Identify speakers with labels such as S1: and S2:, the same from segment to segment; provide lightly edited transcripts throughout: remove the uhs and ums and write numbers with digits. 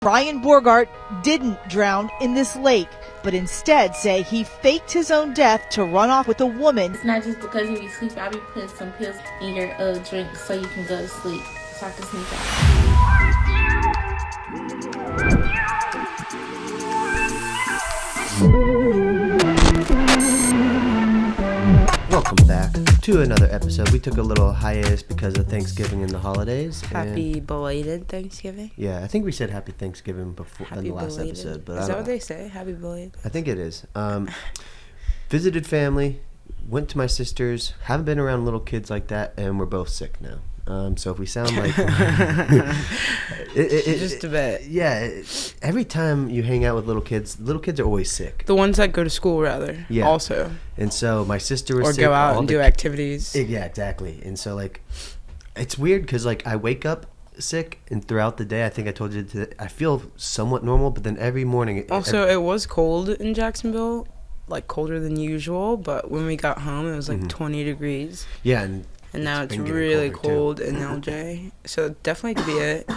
S1: Bryan Borgart didn't drown in this lake, but instead say he faked his own death to run off with a woman.
S2: It's not just because you be sleeping. I be putting some pills in your drink so you can go to sleep, so I can sneak
S3: Welcome back to another episode. We took a little hiatus because of Thanksgiving and the holidays.
S4: Happy belated Thanksgiving.
S3: Yeah, I think we said Happy Thanksgiving before in the last episode. But
S4: is that what they say? Happy belated?
S3: I think it is. Visited family, went to my sister's. Haven't been around little kids like that, and we're both sick now. So if we sound like
S4: just a bit.
S3: Yeah, every time you hang out with little kids are always sick.
S4: The ones that go to school, rather.
S3: Yeah.
S4: Also.
S3: And so my sister was
S4: sick. Or go out and do activities.
S3: Yeah, exactly. And so like, it's weird because like I wake up sick, and throughout the day, I think I told you I feel somewhat normal, but then every morning.
S4: It was cold in Jacksonville, like colder than usual. But when we got home, it was like 20 degrees.
S3: Yeah,
S4: and now it's really cold in LJ. So definitely could be it.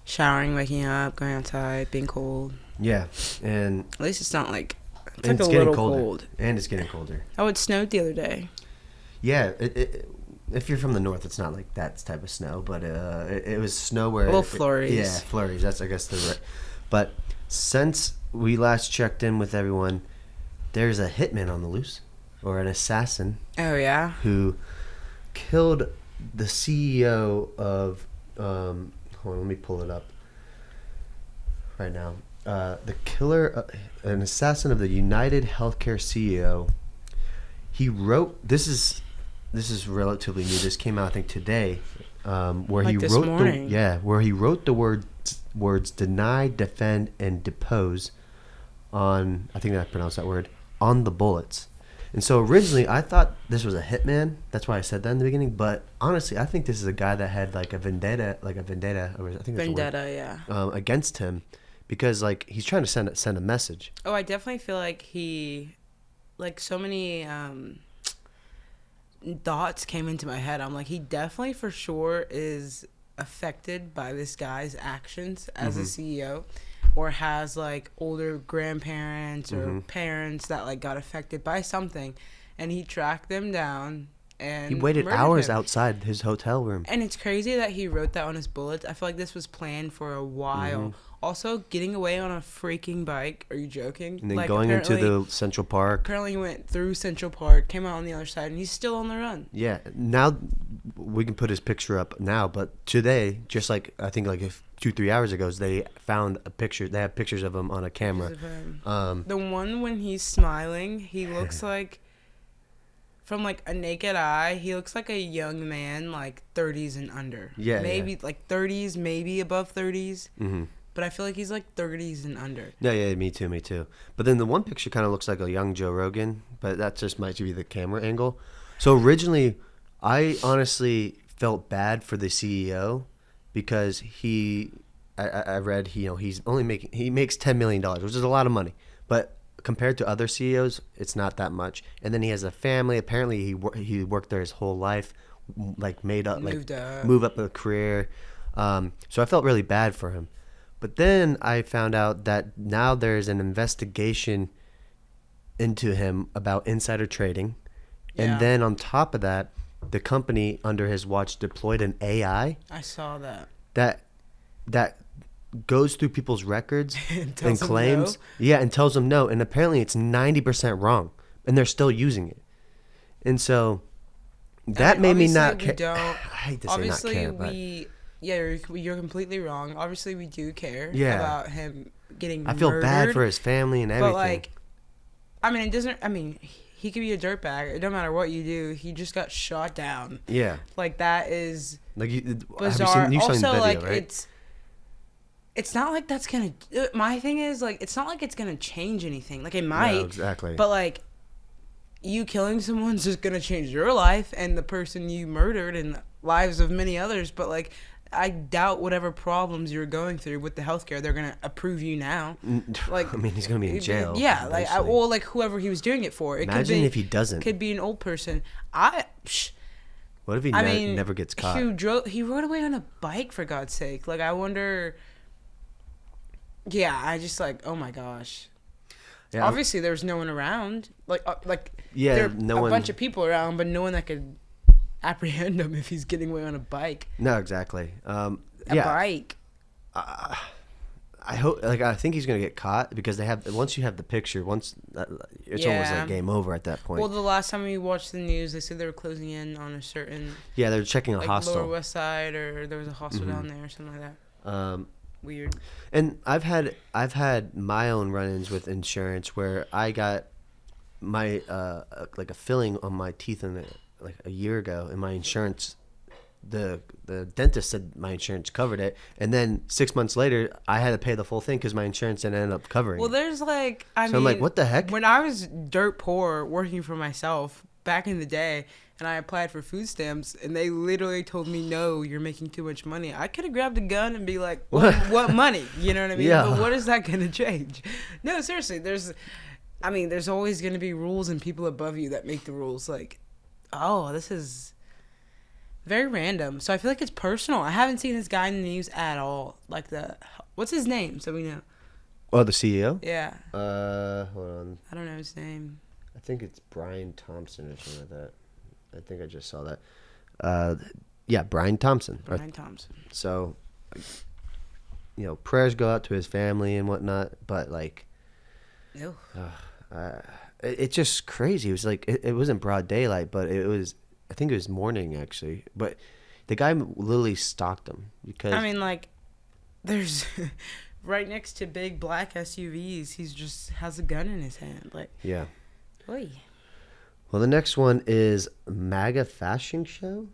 S4: Showering, waking up, going outside, being cold.
S3: Yeah, and
S4: at least it's not like it's
S3: like
S4: a little cold.
S3: And it's getting colder.
S4: Oh, it snowed the other day.
S3: Yeah, if you're from the north, it's not like that type of snow, but it was snow where
S4: little flurries.
S3: Yeah, flurries. That's I guess the right. But since we last checked in with everyone, there's a hitman on the loose, or an assassin.
S4: Oh yeah.
S3: Who killed the CEO of hold on, let me pull it up right now. The killer, an assassin of the United Healthcare CEO. He wrote this is relatively new. This came out I think today, where he wrote the words deny, defend, and depose on, I think I pronounced that word, on the bullets. And so originally I thought this was a hitman. That's why I said that in the beginning. But honestly, I think this is a guy that had like a vendetta, or I think that's
S4: vendetta,
S3: the word, against him, because like he's trying to send a message.
S4: Oh, I definitely feel like he, like so many thoughts came into my head. I'm like, he definitely for sure is affected by this guy's actions as a CEO. Or has like older grandparents or parents that like got affected by something, and he tracked them down and
S3: he waited hours outside his hotel room.
S4: And it's crazy that he wrote that on his bullets. I feel like this was planned for a while. Also, getting away on a freaking bike. Are you joking?
S3: And then like, going into the Central Park.
S4: Apparently he went through Central Park, came out on the other side, and he's still on the run.
S3: Yeah. Now we can put his picture up now, but today, just like I think like 2-3 hours ago, they found a picture. They have pictures of him on a camera.
S4: The one when he's smiling, he looks like, from like a naked eye, he looks like a young man, like 30s and under. Yeah, maybe like 30s, maybe above 30s. But I feel like he's like 30s and under.
S3: Yeah, me too. But then the one picture kind of looks like a young Joe Rogan, but that just might be the camera angle. So originally, I honestly felt bad for the CEO because I read he makes $10 million, which is a lot of money, but compared to other CEOs, it's not that much. And then he has a family. Apparently, he worked there his whole life, like move up a career. So I felt really bad for him. But then I found out that now there's an investigation into him about insider trading. Yeah. And then on top of that, the company under his watch deployed an AI.
S4: I saw that.
S3: That goes through people's records and claims.
S4: No.
S3: Yeah, and tells them no. And apparently it's 90% wrong. And they're still using it. And so that made me not care. I hate to say not care, but...
S4: Yeah, you're completely wrong. Obviously, we do care about him getting murdered.
S3: I feel bad for his family and everything.
S4: But, like, he could be a dirtbag. It don't matter what you do. He just got shot down.
S3: Yeah.
S4: Like, that is
S3: like
S4: bizarre.
S3: You've seen
S4: also,
S3: the video,
S4: like,
S3: right?
S4: It's not like that's going to... My thing is, like, it's not like it's going to change anything. Like, it might.
S3: No, exactly.
S4: But, like, you killing someone's just going to change your life and the person you murdered and the lives of many others. But, like... I doubt whatever problems you're going through with the healthcare, they're gonna approve you now. Like,
S3: I mean, he's gonna be in jail.
S4: Yeah, like whoever he was doing it for.
S3: Imagine if he doesn't.
S4: Could be an old person.
S3: What if he never gets caught?
S4: He rode away on a bike, for God's sake. Like, I wonder Yeah, I just like, oh my gosh.
S3: Yeah,
S4: Obviously, there was no one around.
S3: yeah,
S4: there
S3: no
S4: a
S3: one.
S4: bunch of people around, but no one that could apprehend him if he's getting away on a bike.
S3: No, exactly.
S4: A
S3: Yeah,
S4: bike.
S3: I hope. Like, I think he's gonna get caught because they have. Once you have the picture, it's almost
S4: Yeah.
S3: like game over at that point.
S4: Well, the last time we watched the news, they said they were closing in on a certain
S3: Yeah, they're checking a
S4: like
S3: hostel.
S4: Lower West Side, or there was a hostel down there or something like that. Weird.
S3: And I've had my own run-ins with insurance where I got my like a filling on my teeth like a year ago, and my insurance, the dentist said my insurance covered it, and then 6 months later I had to pay the full thing because my insurance didn't end up covering.
S4: Well,
S3: it.
S4: there's like I
S3: So
S4: mean,
S3: I'm like, what the heck?
S4: When I was dirt poor working for myself back in the day, and I applied for food stamps, and they literally told me, no, you're making too much money. I could have grabbed a gun and be like, what money? You know what I mean?
S3: Yeah.
S4: But what is that going to change? No, seriously, there's always going to be rules and people above you that make the rules. Like, oh, this is very random. So I feel like it's personal. I haven't seen this guy in the news at all. Like what's his name so we know?
S3: Oh, the CEO?
S4: Yeah.
S3: Hold on.
S4: I don't know his name.
S3: I think it's Brian Thompson or something like that. I think I just saw that. Yeah, Brian Thompson.
S4: Brian Thompson.
S3: So, prayers go out to his family and whatnot, but like,
S4: Ew.
S3: it's just crazy. It was like it wasn't broad daylight, but it was. I think it was morning actually. But the guy literally stalked him because
S4: I mean, like, there's right next to big black SUVs. He's just has a gun in his hand. Like,
S3: yeah.
S4: Oy.
S3: Well, the next one is MAGA Fashion Show.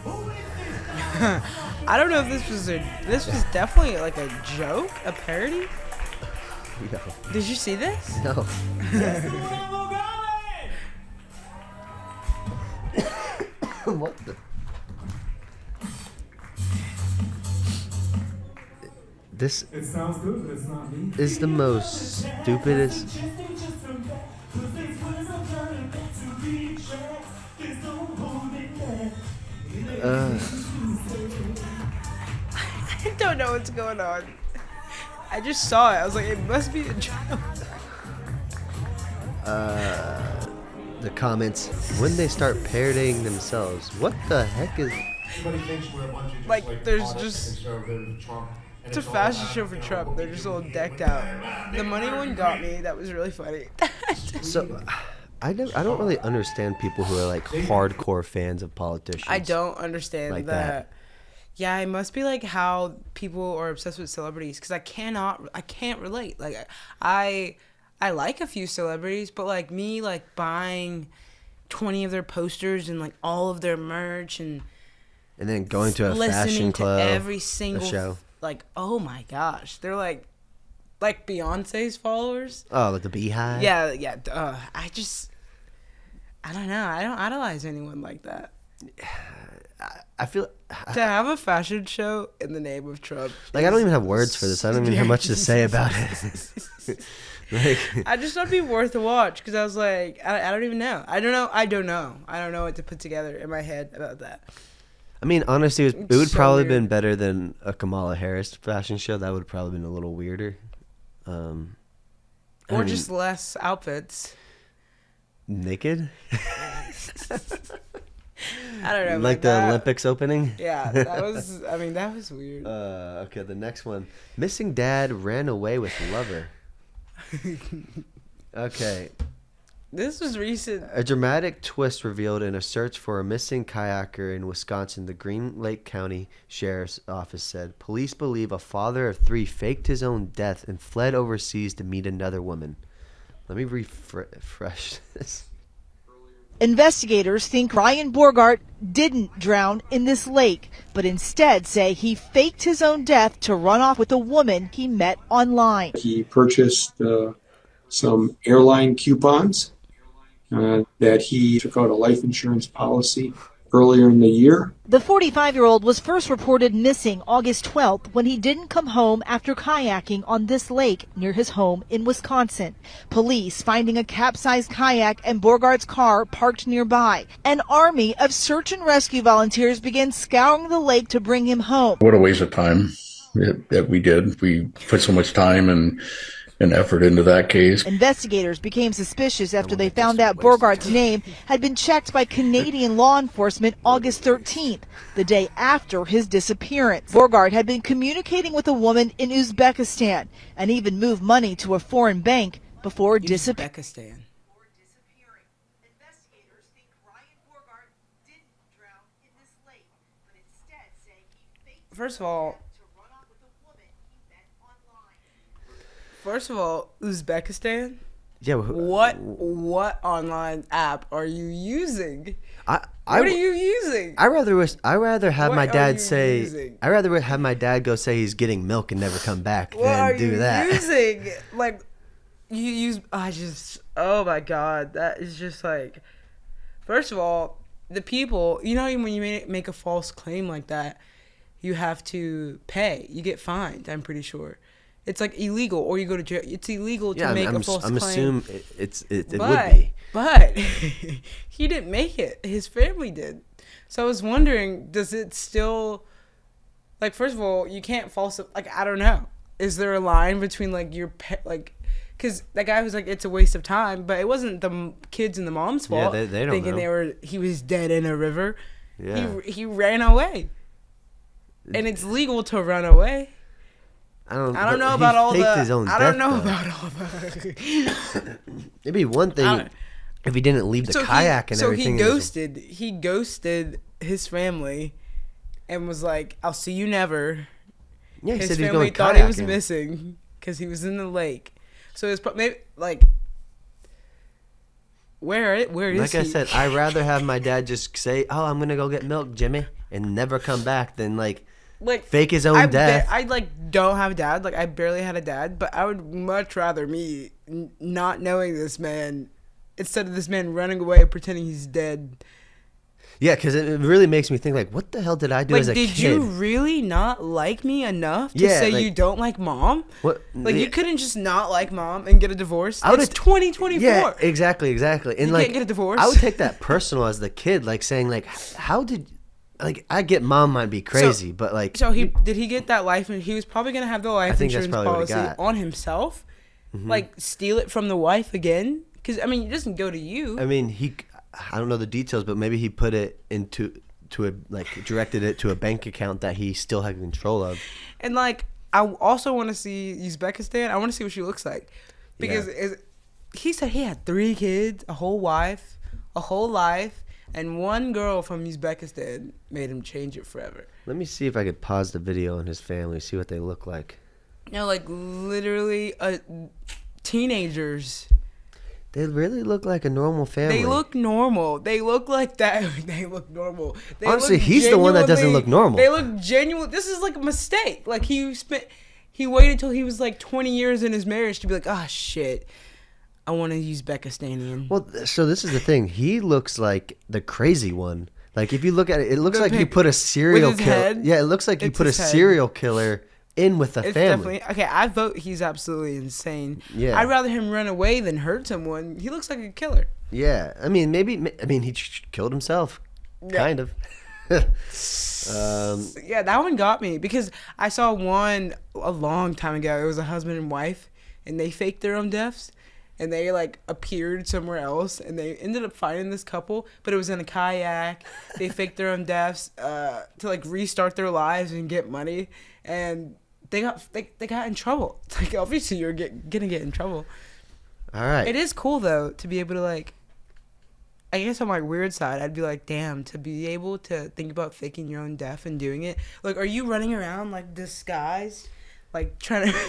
S4: I don't know if this was definitely like a joke, a parody.
S3: No.
S4: Did you see this?
S3: No. What the? This
S5: It sounds good, but it's not me.
S3: is the most stupidest.
S4: I don't know what's going on. I just saw it. I was like, it must be a joke.
S3: The comments when they start parodying themselves. What the heck is?
S5: Everybody thinks we're a bunch of just,
S4: Like, there's
S5: honest
S4: just-
S5: conservative Trump. And
S4: It's a
S5: all
S4: fashion
S5: about
S4: show for Trump. They're just all decked out. The money one got me. That was really funny.
S3: So, I don't really understand people who are like hardcore fans of politicians.
S4: I don't understand
S3: Like
S4: that.
S3: that.
S4: Yeah, it must be like how people are obsessed with celebrities because I can't relate. Like I like a few celebrities, but like me, like buying 20 of their posters and like all of their merch and
S3: then going to a
S4: listening
S3: fashion club,
S4: to every single
S3: show.
S4: Like, oh my gosh, they're like Beyonce's followers.
S3: Oh, like the Beehive.
S4: Yeah. I don't know. I don't idolize anyone like that.
S3: I feel
S4: To have a fashion show in the name of Trump.
S3: like I don't even have words for this. I don't even have much to say about it. Like,
S4: I just thought it'd be worth a watch because I was like, I don't even know. I don't know. I don't know what to put together in my head about that.
S3: I mean, honestly, it would
S4: So
S3: probably
S4: weird.
S3: been better than a Kamala Harris fashion show. That would probably been a little weirder. I
S4: Or
S3: mean,
S4: just less outfits.
S3: naked,
S4: I don't know.
S3: like the
S4: that-
S3: Olympics opening.
S4: Yeah, that was weird.
S3: Okay, the next one. Missing dad ran away with lover. Okay.
S4: This was recent.
S3: A dramatic twist revealed in a search for a missing kayaker in Wisconsin. The Green Lake County Sheriff's Office said police believe a father of 3 faked his own death and fled overseas to meet another woman. Let me refresh this.
S1: Investigators think Ryan Borgart didn't drown in this lake, but instead say he faked his own death to run off with a woman he met online.
S6: He purchased some airline coupons that he took out a life insurance policy earlier in the year.
S1: The 45-year-old was first reported missing August 12th when he didn't come home after kayaking on this lake near his home in Wisconsin. Police finding a capsized kayak and Borgart's car parked nearby. An army of search and rescue volunteers began scouring the lake to bring him home.
S7: What a waste of time. that we did. We put so much time and effort into that case.
S1: Investigators became suspicious after they found out Borgart's name had been checked by Canadian law enforcement August 13th, the day after his disappearance. Borgart had been communicating with a woman in Uzbekistan and even moved money to a foreign bank before disappearing.
S4: Uzbekistan.
S1: Investigators think Bryan Borgart didn't drown in this lake, but instead say he faked
S4: First of all,
S1: to run off with a woman he met online.
S4: Uzbekistan.
S3: Yeah.
S4: What online app are you using? What are you using?
S3: I rather have
S4: What
S3: my
S4: are
S3: dad
S4: you
S3: say.
S4: using?
S3: I rather have my dad go say he's getting milk and never come back
S4: What are
S3: than do
S4: you
S3: that.
S4: using? Like, you use. Oh my god, that is just like. First of all, the people. You know, when you make a false claim like that, you have to pay. You get fined. I'm pretty sure. It's like illegal, or you go to jail. It's illegal to make a false claim.
S3: I'm assuming it would
S4: But
S3: be.
S4: he didn't make it. His family did. So I was wondering, does it still, like, first of all, you can't I don't know. Is there a line between like because that guy was like, it's a waste of time, but it wasn't the kids and the mom's fault.
S3: Yeah, they don't
S4: thinking
S3: know.
S4: he was dead in a river.
S3: Yeah.
S4: He ran away, and it's legal to run away. I don't know about all the. I don't know about all the.
S3: It'd be one thing if he didn't leave the kayak and everything.
S4: So he ghosted his family, and was like, "I'll see you never."
S3: Yeah, he
S4: his
S3: said he was
S4: family
S3: going
S4: thought he was
S3: kayaking.
S4: missing because he was in the lake. So it's maybe like, where is he?
S3: Like I said, I'd rather have my dad just say, "Oh, I'm gonna go get milk, Jimmy," and never come back than like fake his own death.
S4: I don't have a dad. Like, I barely had a dad, but I would much rather me not knowing this man instead of this man running away pretending he's dead.
S3: Yeah, because it really makes me think, like, what the hell did I do as a kid?
S4: Did you really not like me enough to say you don't like mom?
S3: What?
S4: You couldn't just not like mom and get a divorce? It's 2024.
S3: Yeah, exactly. And
S4: you can't get a divorce.
S3: I would take that personal as the kid, like saying, like, how did... Like, I get mom might be crazy, but like...
S4: So did he get that life... He was probably going to have the life insurance policy on himself? Mm-hmm. Like, steal it from the wife again? Because, I mean, it doesn't go to you.
S3: I mean, I don't know the details, but maybe he put it directed it to a bank account that he still had control of.
S4: And, like, I also want to see Uzbekistan. I want to see what she looks like. Because he said he had 3 kids, a whole wife, a whole life. And one girl from Uzbekistan made him change it forever.
S3: Let me see if I could pause the video on his family, see what they look like.
S4: Like literally teenagers.
S3: They really look like a normal family.
S4: They look normal. They look like that. They look normal.
S3: Honestly, he's the one that doesn't look normal.
S4: They look genuine. This is like a mistake. Like he waited till he was like 20 years in his marriage to be like, oh shit, I want to use Uzbekistanian.
S3: Well, so this is the thing. He looks like the crazy one. Like if you look at it, it looks like you put a serial killer. Yeah, it looks like you put a serial killer in with the family.
S4: Definitely okay. I vote he's absolutely insane.
S3: Yeah,
S4: I'd rather him run away than hurt someone. He looks like a killer.
S3: Yeah, I mean he killed himself, kind of.
S4: Yeah, that one got me because I saw one a long time ago. It was a husband and wife, and they faked their own deaths. And they like appeared somewhere else, and they ended up finding this couple, but it was in a kayak. They faked their own deaths to like restart their lives and get money, and they got in trouble. It's like obviously you're gonna get in trouble.
S3: All right.
S4: It is cool though to be able to like. I guess on my weird side, I'd be like, damn, to be able to think about faking your own death and doing it. Like, are you running around like disguised, like trying to?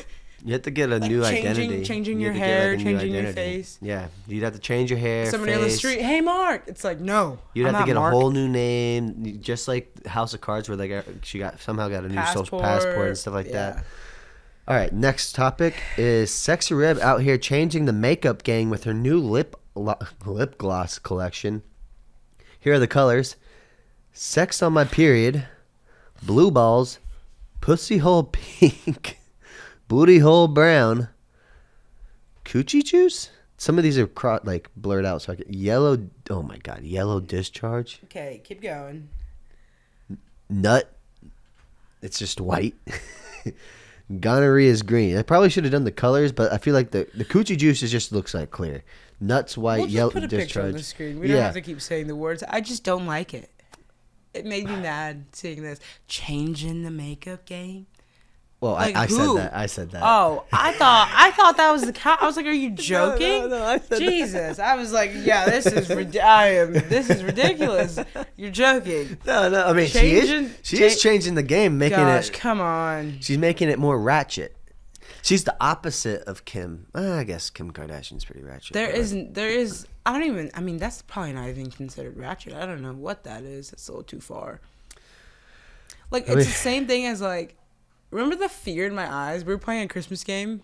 S3: You have to get a new identity.
S4: Changing your hair, changing your face.
S3: Yeah, you'd have to change your hair.
S4: Somebody on the street, hey Mark. It's like no.
S3: You'd have to get a whole new name, just like House of Cards, where she somehow got a new social passport and stuff like that. All right, next topic is Sexy Reb out here changing the makeup game with her new lip gloss collection. Here are the colors: Sex on My Period, Blue Balls, Pussy Hole Pink. Booty Hole Brown, Coochie Juice. Some of these are blurred out. So I get yellow. Oh my god, Yellow Discharge.
S4: Okay, keep going.
S3: Nut. It's just white. Gonorrhea is green. I probably should have done the colors, but I feel like the coochie juice just looks like clear. Nuts white,
S4: We'll just
S3: yellow.
S4: put a picture on the screen. We don't have to keep saying the words. I just don't like it. It made me mad seeing this. Changing the makeup game.
S3: Well,
S4: Like,
S3: I said
S4: who?
S3: that. I said that.
S4: Oh, I thought that was the cow. I was like, are you joking?
S3: No, I said
S4: Jesus. I was like, yeah, this is ridiculous. You're joking.
S3: No. I mean, she is changing the game, making
S4: Gosh,
S3: it.
S4: come on.
S3: She's making it more ratchet. She's the opposite of Kim. I guess Kim Kardashian's pretty ratchet.
S4: There is. I mean, that's probably not even considered ratchet. I don't know what that is. It's a little too far. Like, it's the same thing as, like, remember the fear in my eyes? We were playing a Christmas game.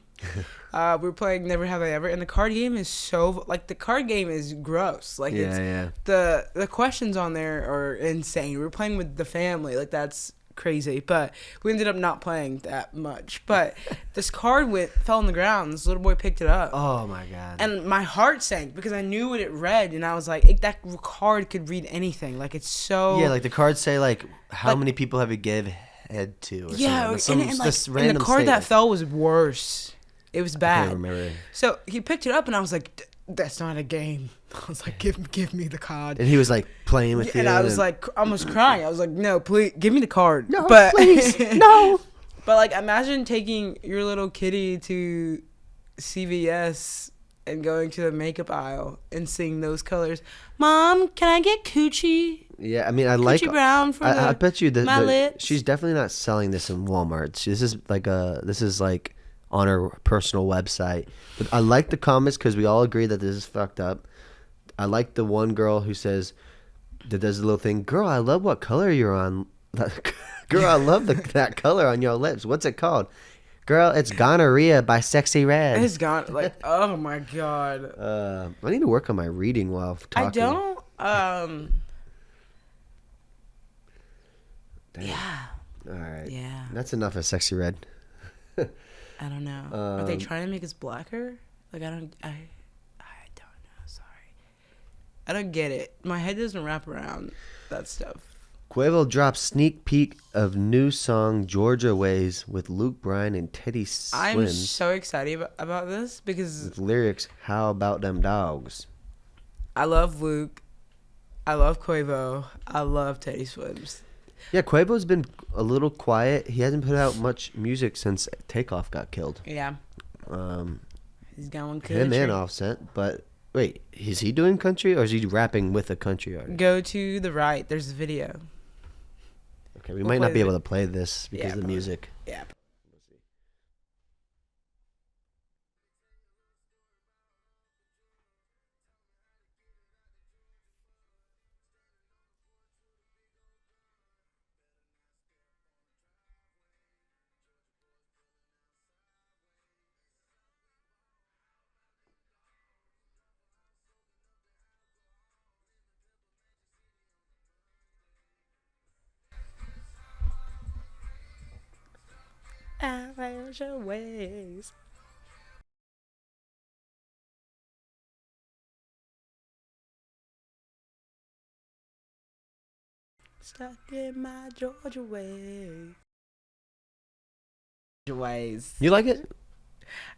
S4: We were playing Never Have I Ever, and the card game is so, like, the card game is gross. Like, the questions on there are insane. We were playing with the family. Like, that's crazy, but we ended up not playing that much. But this card fell on the ground. This little boy picked it up.
S3: Oh my god!
S4: And my heart sank because I knew what it read, and I was like, that card could read anything. Like, it's so
S3: like the cards say like how many people have you gave head to? Or something.
S4: And the card that fell was worse. It was bad.
S3: I remember.
S4: So he picked it up, and I was like, that's not a game. I was like, give me the card.
S3: And he was like playing with it.
S4: And I was like almost crying. I was like, no, please give me the card.
S3: No,
S4: but,
S3: please, no.
S4: But like, imagine taking your little kitty to CVS and going to the makeup aisle and seeing those colors. Mom, can I get coochie?
S3: Yeah, I mean, I like.
S4: Coochie brown for
S3: I bet you
S4: my lips.
S3: She's definitely not selling this in Walmart. This is like on her personal website. But I like the comments because we all agree that this is fucked up. I like the one girl who says, that does the little thing, girl, I love what color you're on. Girl, I love that color on your lips. What's it called? Girl, it's Gonorrhea by Sexy Red.
S4: It's gone. Like, oh my god.
S3: I need to work on my reading while talking.
S4: I don't.
S3: Damn.
S4: Yeah.
S3: All right.
S4: Yeah.
S3: That's enough of Sexy Red.
S4: I don't know. Are they trying to make us blacker? Like, I don't know. Sorry. I don't get it. My head doesn't wrap around that stuff.
S3: Quavo drops sneak peek of new song Georgia Ways with Luke Bryan and Teddy Swims.
S4: I'm so excited about this because
S3: with lyrics, how about them dogs?
S4: I love Luke. I love Quavo. I love Teddy Swims.
S3: Yeah, Quavo's been a little quiet. He hasn't put out much music since Takeoff got killed.
S4: Yeah. He's going country.
S3: Him and Offset, but wait, is he doing country or is he rapping with a country artist?
S4: Go to the right. There's a video.
S3: Okay, we might not be able to play this because of the music.
S4: Yeah. Your ways. Stuck in my Georgia ways.
S3: You like it?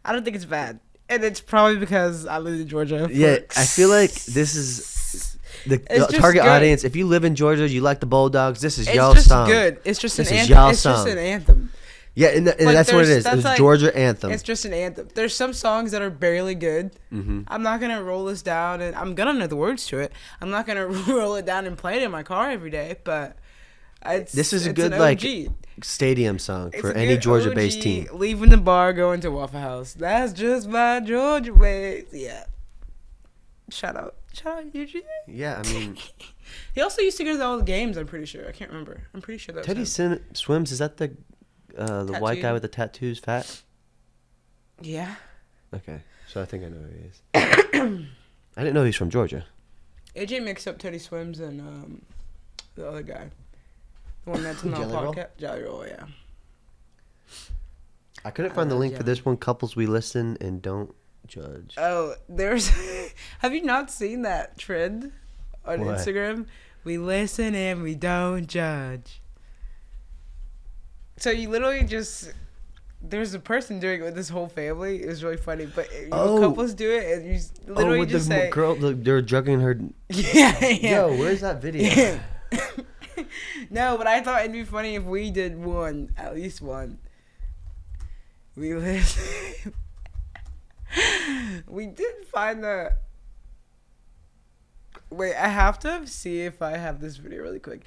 S4: I don't think it's bad, and it's probably because I live in Georgia.
S3: Yeah, I feel like this is the target audience. If you live in Georgia, you like the Bulldogs. This is y'all song.
S4: It's just
S3: this
S4: an
S3: is
S4: anthem.
S3: y'all
S4: It's
S3: song.
S4: just an anthem.
S3: Yeah, and that's what it is. It's like, Georgia anthem.
S4: It's just an anthem. There's some songs that are barely good. Mm-hmm. I'm not gonna roll this down, and I'm gonna know the words to it. I'm not gonna roll it down and play it in my car every day. But
S3: this is a good like stadium song for any Georgia-based team.
S4: Leaving the bar, going to Waffle House. That's just my Georgia ways. Yeah. Shout out, Eugene.
S3: Yeah, I mean,
S4: he also used to go to all the games. I'm pretty sure. I can't remember. I'm pretty sure that.
S3: Teddy Swims. Is that the white guy with the tattoos, fat?
S4: Yeah.
S3: Okay, so I think I know who he is. I didn't know he's from Georgia.
S4: AJ mixed up Teddy Swims and the other guy, the one that's in the podcast. Jelly Roll, yeah.
S3: I couldn't find the link for this one. Couples we listen and don't judge.
S4: Oh, there's. Have you not seen that trend on Instagram? We listen and we don't judge. So you literally just there's a person doing it with this whole family. It was really funny. But couples do it, and you literally
S3: with
S4: just
S3: the
S4: say,
S3: girl, they're drugging her.
S4: yeah.
S3: Yo, where's that video?
S4: No, but I thought it'd be funny if we did one, at least one. We did find the. Wait, I have to see if I have this video really quick.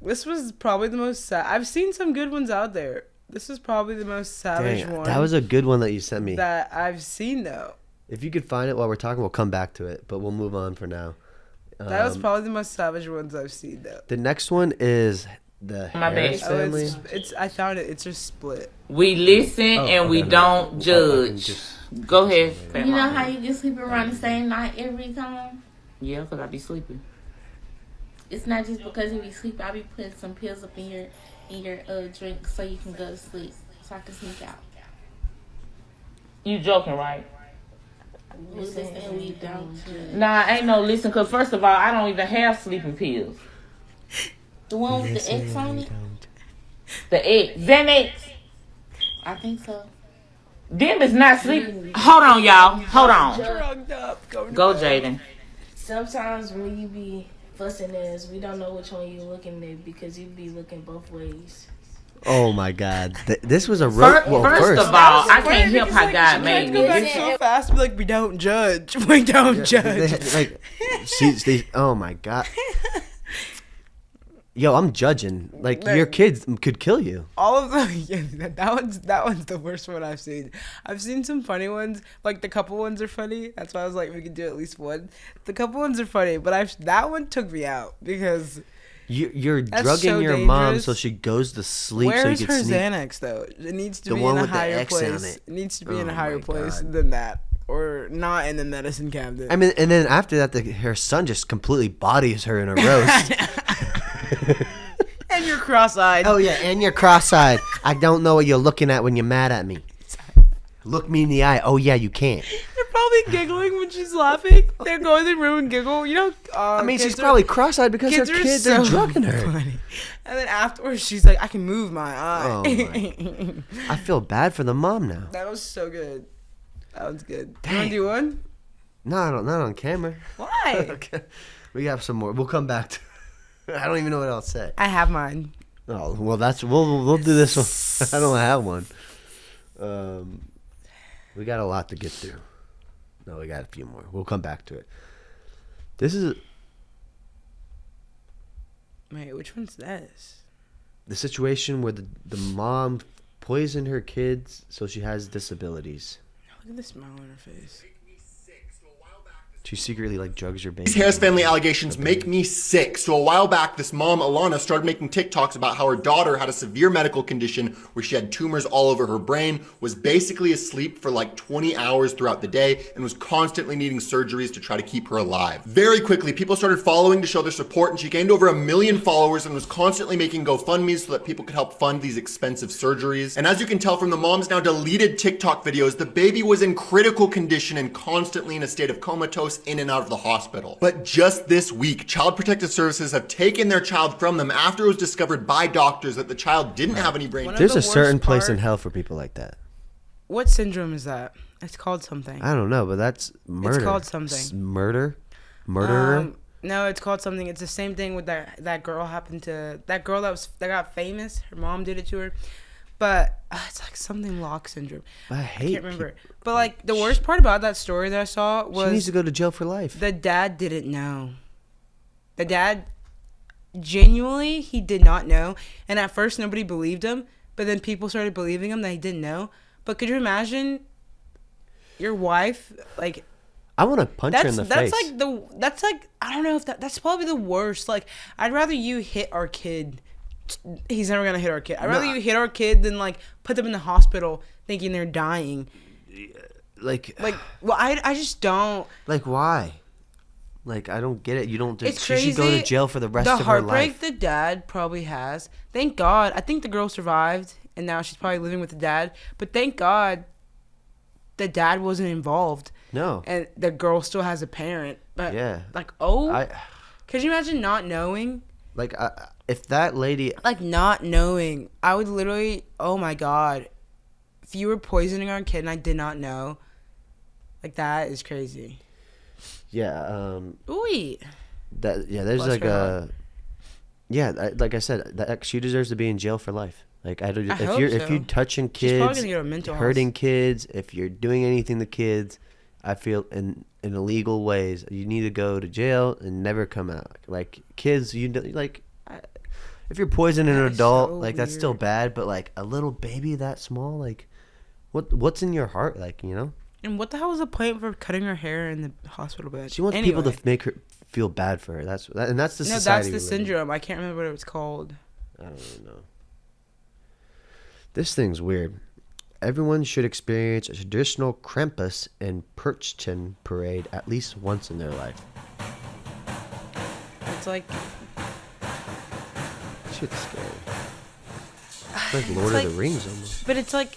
S4: This was probably the most sad. I've seen some good ones out there. This is probably the most savage one.
S3: That was a good one that you sent me.
S4: That I've seen though.
S3: If you could find it while we're talking, we'll come back to it. But we'll move on for now.
S4: That was probably the most savage ones I've seen though.
S3: The next one is the Harris family.
S4: It's I found it. It's just split.
S8: We listen and we don't judge. Go ahead.
S2: You know how you get sleep around the same night every time?
S8: Yeah, because I be sleeping.
S2: It's not just because you be sleeping. I be putting some pills up in your drink so you can go to sleep, so I can sneak out.
S8: You joking, right?
S2: Listen, we don't.
S8: Nah, ain't no listen, because first of all, I don't even have sleeping pills.
S2: The one with the X on it?
S8: The X. Xanax?
S2: I think so.
S8: Them is not sleeping. Hold on, y'all. Hold on.
S4: Drugged up.
S8: Go, Jaden.
S9: Sometimes when you be fussing at us, we don't know which one you're looking at because you be looking both ways.
S3: Oh my God! This was a
S8: first of all, I can't help how God made me.
S4: Go back so fast, be like, we don't judge. We don't judge.
S3: Like, oh my God. Yo, I'm judging. Like, your kids could kill you.
S4: All of them. Yeah, that one's the worst one I've seen. I've seen some funny ones. Like the couple ones are funny. That's why I was like, we could do at least one. The couple ones are funny, but that one took me out because
S3: you're drugging
S4: so
S3: your
S4: dangerous.
S3: mom so she goes to sleep.
S4: Where's
S3: so you
S4: her
S3: can sneak.
S4: Xanax though? It needs to
S3: The
S4: be
S3: one
S4: in a
S3: with the
S4: higher
S3: X on
S4: place.
S3: it.
S4: It needs to be in a
S3: Oh
S4: higher
S3: my
S4: place
S3: God.
S4: than that, or not in the medicine cabinet.
S3: I mean, and then after that, her son just completely bodies her in a roast.
S4: And you're cross-eyed.
S3: Oh yeah, and you're cross-eyed. I don't know what you're looking at when you're mad at me. Look me in the eye. Oh yeah, you can't.
S4: They're probably giggling when she's laughing. They're going in the room and giggle. You know.
S3: I mean, she's probably cross-eyed because her kids are drugging her.
S4: Funny. And then afterwards, she's like, "I can move my eye."
S3: Oh my. I feel bad for the mom now.
S4: That was so good. That was good. You want to do one?
S3: No, not on camera.
S4: Why?
S3: Okay. We have some more. We'll come back to. I don't even know what else to say.
S4: I have mine.
S3: Oh well, we'll do this one. I don't have one. We got a lot to get through. No, we got a few more. We'll come back to it. This is
S4: Wait, which one's this?
S3: the situation where the mom poisoned her kids so she has disabilities.
S4: Look at the smile on her face.
S3: She secretly drugs her baby.
S10: These Harris family allegations make me sick. So a while back, this mom, Alana, started making TikToks about how her daughter had a severe medical condition where she had tumors all over her brain, was basically asleep for 20 hours throughout the day, and was constantly needing surgeries to try to keep her alive. Very quickly, people started following to show their support, and she gained over 1 million followers and was constantly making GoFundMes so that people could help fund these expensive surgeries. And as you can tell from the mom's now deleted TikTok videos, the baby was in critical condition and constantly in a state of comatose, in and out of the hospital. But just this week, Child Protective Services have taken their child from them after it was discovered by doctors that the child didn't have any brain.
S3: There's a certain place in hell for people like that.
S4: What syndrome is that? It's called something.
S3: I don't know, but that's murder.
S4: It's called something.
S3: Murderer?
S4: No, it's called something. It's the same thing with that girl that girl that got famous. Her mom did it to her. But it's something lock syndrome.
S3: I
S4: can't remember. But the worst part about that story that I saw was
S3: she needs to go to jail for life.
S4: The dad didn't know. The dad genuinely he did not know. And at first nobody believed him, but then people started believing him that he didn't know. But could you imagine your wife
S3: I want to punch her in the face.
S4: That's I don't know if that's probably the worst. I'd rather you hit our kid. He's never gonna hit our kid. I'd rather you hit our kid than put them in the hospital thinking they're dying. Well, I just don't.
S3: Why? I don't get it. You don't.
S4: It's
S3: she
S4: crazy.
S3: should go to jail for the rest of her life.
S4: The heartbreak the dad probably has. Thank God. I think the girl survived, and now she's probably living with the dad. But thank God, the dad wasn't involved.
S3: No.
S4: And the girl still has a parent. But
S3: yeah.
S4: Could you imagine not knowing?
S3: If that lady
S4: not knowing, I would literally, oh my God, if you were poisoning our kid and I did not know, like, that is crazy.
S3: Yeah.
S4: Ooh.
S3: There's
S4: Bless
S3: like
S4: her
S3: a.
S4: heart.
S3: Yeah, like I said, she deserves to be in jail for life. Like
S4: hope
S3: if you're touching
S4: She's probably
S3: kids,
S4: gonna go to mental
S3: hurting kids, if you're doing anything to kids, I feel in illegal ways, you need to go to jail and never come out. Like kids, if you're poisoning an adult,
S4: so
S3: like that's still
S4: weird.
S3: bad. But like a little baby that small, like what's in your heart, like you know?
S4: And what the hell was the point for cutting her hair in the hospital bed?
S3: She wants people to make her feel bad for her. That's the
S4: No,
S3: society.
S4: that's the
S3: we live in.
S4: syndrome. I can't remember what it was called.
S3: I don't really know. This thing's weird. Everyone should experience a traditional Krampus and Perchten parade at least once in their life.
S4: It's like
S3: Shit's scary. It's like Lord of the Rings almost.
S4: But it's like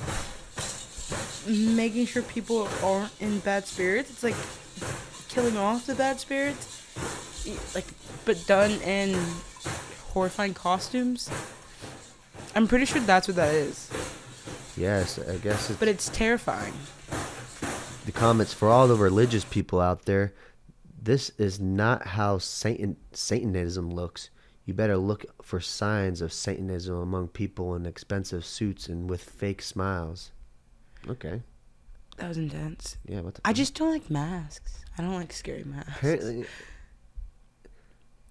S4: making sure people aren't in bad spirits. It's like killing off the bad spirits, like, but done in horrifying costumes. I'm pretty sure that's what that is.
S3: Yes, I guess it's...
S4: But it's terrifying.
S3: The comments for all the religious people out there, this is not how Satanism looks. You better look for signs of Satanism among people in expensive suits and with fake smiles. Okay.
S4: That was intense.
S3: Yeah, what the
S4: I just don't like masks. I don't like scary masks.
S3: Apparently,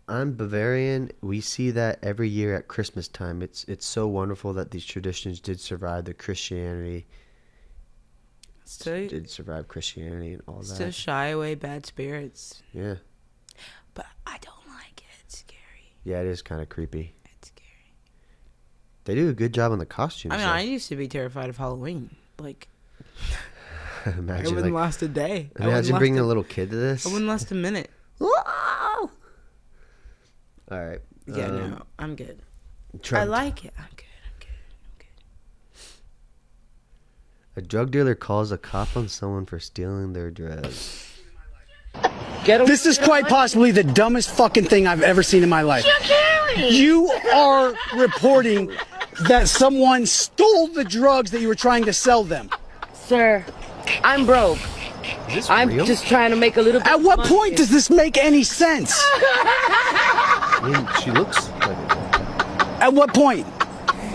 S3: I'm Bavarian. We see that every year at Christmas time. It's so wonderful that these traditions did survive the Christianity. Did survive Christianity and all that.
S4: To shy away bad spirits.
S3: Yeah.
S4: But I don't like it. It's scary.
S3: Yeah, it is kind of creepy.
S4: It's scary.
S3: They do a good job on the costumes.
S4: I mean, I used to be terrified of Halloween. Like,
S3: imagine,
S4: it wouldn't last a day.
S3: Imagine bringing a little kid to this.
S4: It wouldn't last a minute.
S3: All right.
S4: Yeah, no, I'm good.
S3: Trump.
S4: I like it. I'm good.
S3: A drug dealer calls a cop on someone for stealing their drugs.
S11: This is quite possibly the dumbest fucking thing I've ever seen in my life. You are reporting that someone stole the drugs that you were trying to sell them.
S12: Sir, I'm broke. I'm just trying to make a little bit.
S11: At what point does this make any sense?
S3: I mean, she looks like it.
S11: At what point?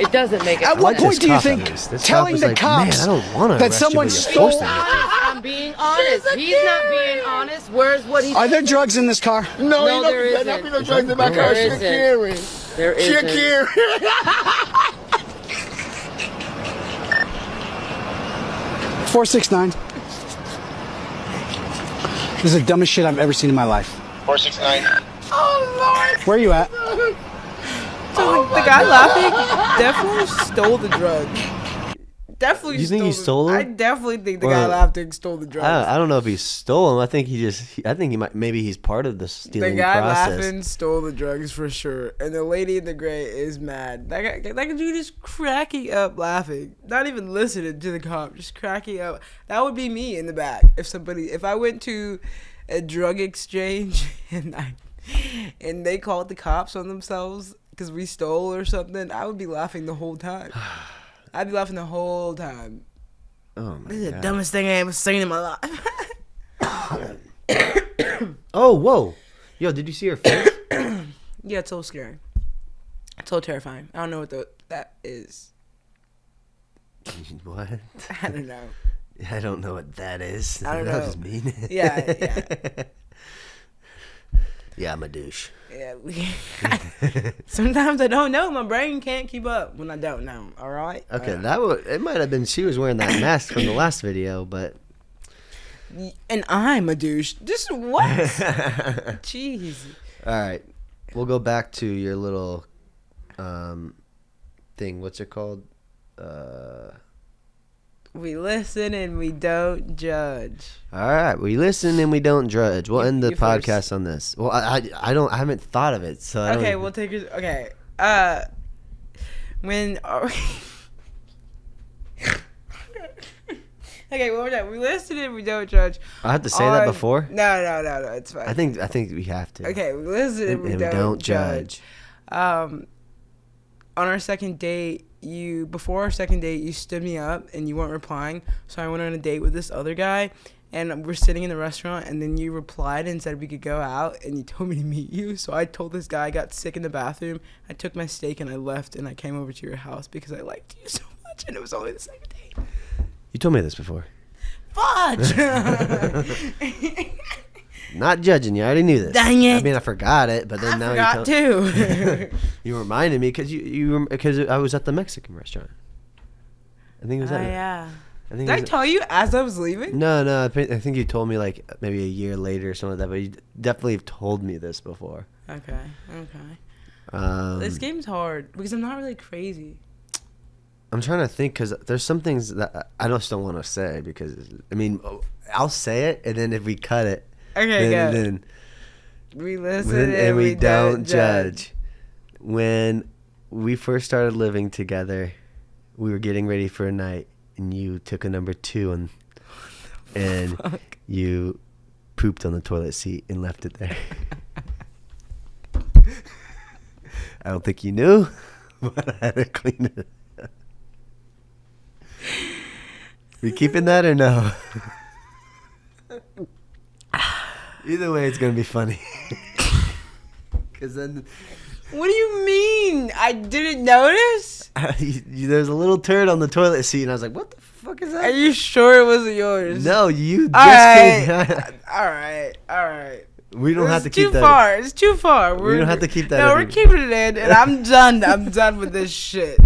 S12: It doesn't make it.
S11: At what point do you think telling the cops that someone stole...
S12: I'm being honest. He's not being honest. Where's what he...
S11: Are there drugs in this car?
S12: No, there isn't.
S13: There be no drugs in my car. She's carrying.
S12: There isn't.
S13: She's carrying.
S11: 469. This is the dumbest shit I've ever seen in my life.
S13: 469. Oh, Lord.
S11: Where are you at?
S4: So the guy laughing definitely stole the drug. Definitely.
S3: You think he stole them?
S4: I definitely think the guy laughing stole the drugs.
S3: I don't know if he stole them. I think he might. Maybe he's part of the stealing
S4: The guy
S3: process.
S4: laughing stole the drugs for sure, and the lady in the gray is mad. That dude is cracking up laughing, not even listening to the cop, just cracking up. That would be me in the back if I went to a drug exchange and they called the cops on themselves because we stole or something. I would be laughing the whole time. I'd be laughing the whole time.
S3: Oh my
S4: This is
S3: God.
S4: the dumbest thing I ever seen in my life.
S3: Oh, whoa. Yo, did you see her face?
S4: Yeah, it's so scary. It's so terrifying. I don't know what that is.
S3: What?
S4: I don't know.
S3: I don't know what that is.
S4: I don't
S3: That
S4: know.
S3: was mean.
S4: Yeah.
S3: Yeah, I'm a douche.
S4: Yeah. Sometimes I don't know. My brain can't keep up when I don't know. All right.
S3: Okay, it might have been she was wearing that mask from the last video, but
S4: And I'm a douche. Just what? Jeez.
S3: all right, we'll go back to your little thing. What's it called?
S4: We listen and we don't judge.
S3: All right, we listen and we don't judge. We'll end the
S4: you
S3: podcast on this. Well, I haven't thought of it, so I
S4: Okay,
S3: don't,
S4: we'll take it. Okay. When are we... Okay, one more time. We listen and we don't judge.
S3: I have to say that before.
S4: No. It's fine.
S3: I think we have to.
S4: Okay, we listen and we don't judge. On our second date, you before our second date, you stood me up and you weren't replying. So I went on a date with this other guy, and we're sitting in the restaurant, and then you replied and said we could go out, and you told me to meet you. So I told this guy I got sick in the bathroom. I took my steak and I left, and I came over to your house because I liked you so much, and it was only the second date.
S3: You told me this before.
S4: Fudge!
S3: Not judging you. I already knew this.
S4: Dang it!
S3: I mean, I forgot it, but then
S4: I
S3: now
S4: forgot too.
S3: You reminded me because I was at the Mexican restaurant. I think it was
S4: Oh,
S3: at
S4: yeah.
S3: Did
S4: I tell you as I was leaving?
S3: No. I think you told me like maybe a year later or something like that. But you definitely have told me this before.
S4: Okay. This game's hard because I'm not really crazy.
S3: I'm trying to think because there's some things that I just don't want to say because I mean I'll say it and then if we cut it,
S4: okay,
S3: then
S4: we listen
S3: and we don't judge. When we first started living together, we were getting ready for a night. And you took a number 2 and you pooped on the toilet seat and left it there. I don't think you knew, but I had to clean it. We keeping that or no? Either way, it's gonna be funny. Cause then.
S4: What do you mean? I didn't notice?
S3: There's a little turd on the toilet seat, and I was like, "What the fuck is that?"
S4: Are you sure it wasn't yours?
S3: No, you
S4: All
S3: just
S4: right.
S3: came.
S4: All right.
S3: We don't have to keep that.
S4: Far. It's too far.
S3: We don't have to keep that.
S4: No, we're keeping it in, and I'm done. I'm done with this shit.